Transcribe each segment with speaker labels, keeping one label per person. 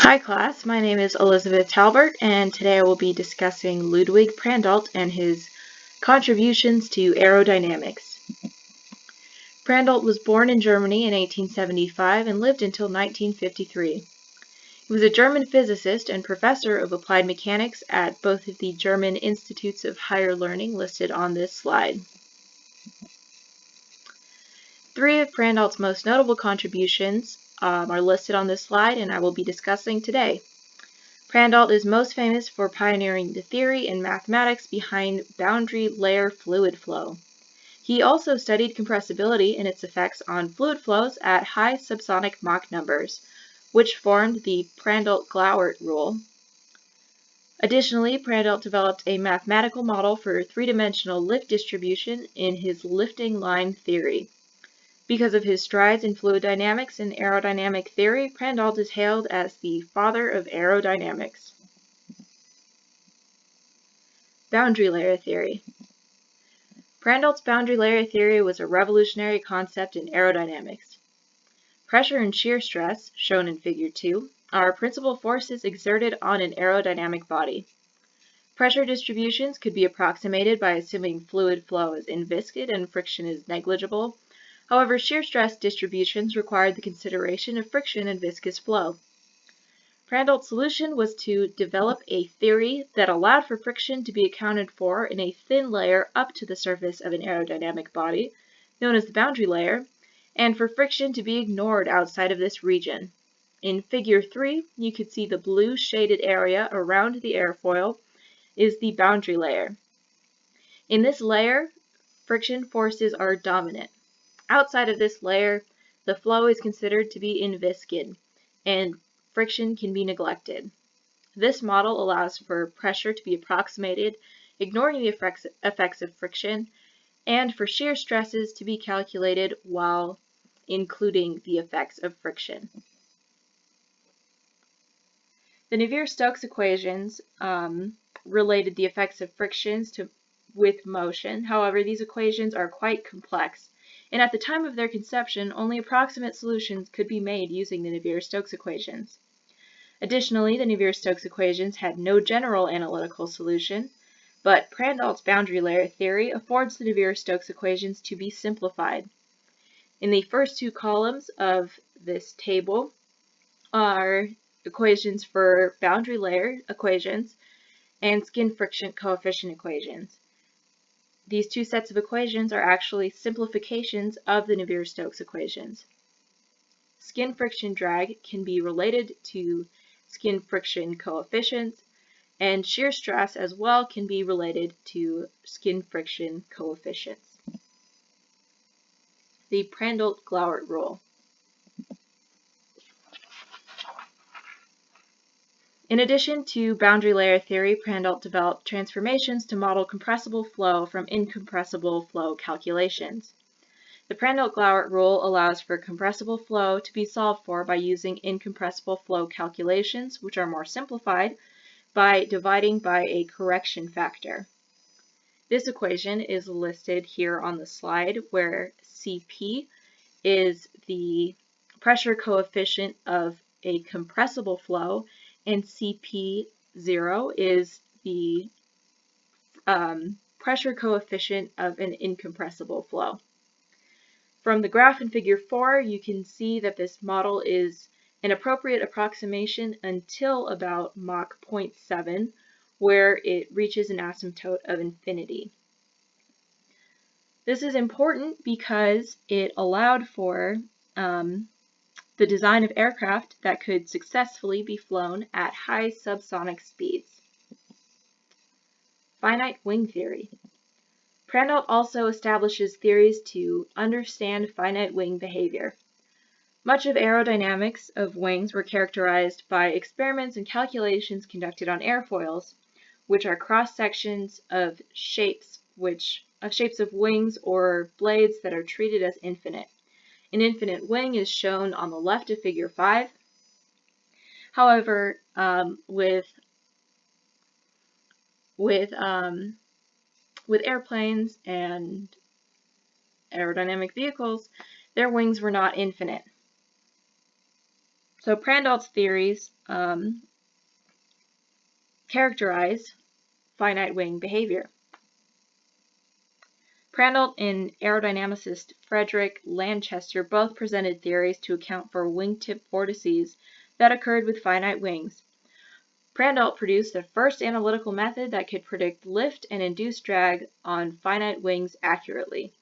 Speaker 1: Hi class, my name is Elizabeth Talburt and today I will be discussing Ludwig Prandtl and his contributions to aerodynamics. Prandtl was born in Germany in 1875 and lived until 1953. He was a German physicist and professor of applied mechanics at both of the German Institutes of Higher Learning listed on this slide. Three of Prandtl's most notable contributions are listed on this slide and I will be discussing today. Prandtl is most famous for pioneering the theory and mathematics behind boundary layer fluid flow. He also studied compressibility and its effects on fluid flows at high subsonic Mach numbers, which formed the Prandtl-Glauert rule. Additionally, Prandtl developed a mathematical model for three-dimensional lift distribution in his lifting line theory. Because of his strides in fluid dynamics and aerodynamic theory, Prandtl is hailed as the father of aerodynamics. Boundary layer theory. Prandtl's boundary layer theory was a revolutionary concept in aerodynamics. Pressure and shear stress, shown in Figure 2, are principal forces exerted on an aerodynamic body. Pressure distributions could be approximated by assuming fluid flow is inviscid and friction is negligible. However, shear stress distributions required the consideration of friction and viscous flow. Prandtl's solution was to develop a theory that allowed for friction to be accounted for in a thin layer up to the surface of an aerodynamic body, known as the boundary layer, and for friction to be ignored outside of this region. In Figure 3, you can see the blue shaded area around the airfoil is the boundary layer. In this layer, friction forces are dominant. Outside of this layer, the flow is considered to be inviscid, and friction can be neglected. This model allows for pressure to be approximated, ignoring the effects of friction, and for shear stresses to be calculated while including the effects of friction. The Navier-Stokes equations related the effects of frictions with motion. However, these equations are quite complex, and at the time of their conception, only approximate solutions could be made using the Navier-Stokes equations. Additionally, the Navier-Stokes equations had no general analytical solution, but Prandtl's boundary layer theory affords the Navier-Stokes equations to be simplified. In the first two columns of this table are equations for boundary layer equations and skin friction coefficient equations. These two sets of equations are actually simplifications of the Navier-Stokes equations. Skin friction drag can be related to skin friction coefficients, and shear stress as well can be related to skin friction coefficients. The Prandtl-Glauert rule. In addition to boundary layer theory, Prandtl developed transformations to model compressible flow from incompressible flow calculations. The Prandtl-Glauert rule allows for compressible flow to be solved for by using incompressible flow calculations, which are more simplified, by dividing by a correction factor. This equation is listed here on the slide, where Cp is the pressure coefficient of a compressible flow, and Cp0 is the pressure coefficient of an incompressible flow. From the graph in Figure 4, you can see that this model is an appropriate approximation until about Mach 0.7, where it reaches an asymptote of infinity. This is important because it allowed for the design of aircraft that could successfully be flown at high subsonic speeds. Finite wing theory. Prandtl also establishes theories to understand finite wing behavior. Much of aerodynamics of wings were characterized by experiments and calculations conducted on airfoils, which are cross-sections of shapes of wings or blades that are treated as infinite. An infinite wing is shown on the left of Figure 5. However, with airplanes and aerodynamic vehicles, their wings were not infinite. So Prandtl's theories characterize finite wing behavior. Prandtl and aerodynamicist Frederick Lanchester both presented theories to account for wingtip vortices that occurred with finite wings. Prandtl produced the first analytical method that could predict lift and induced drag on finite wings accurately.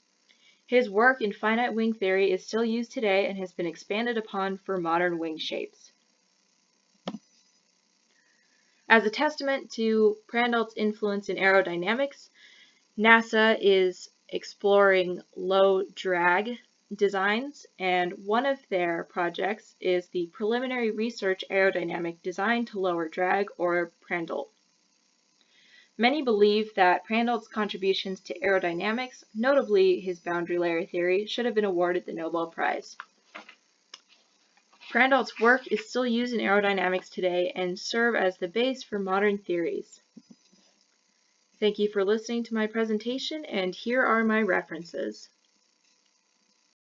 Speaker 1: His work in finite wing theory is still used today and has been expanded upon for modern wing shapes. As a testament to Prandtl's influence in aerodynamics, NASA is exploring low drag designs, and one of their projects is the Preliminary Research Aerodynamic Design to Lower Drag, or Prandtl. Many believe that Prandtl's contributions to aerodynamics, notably his boundary layer theory, should have been awarded the Nobel Prize. Prandtl's work is still used in aerodynamics today and serve as the base for modern theories. Thank you for listening to my presentation, and here are my references.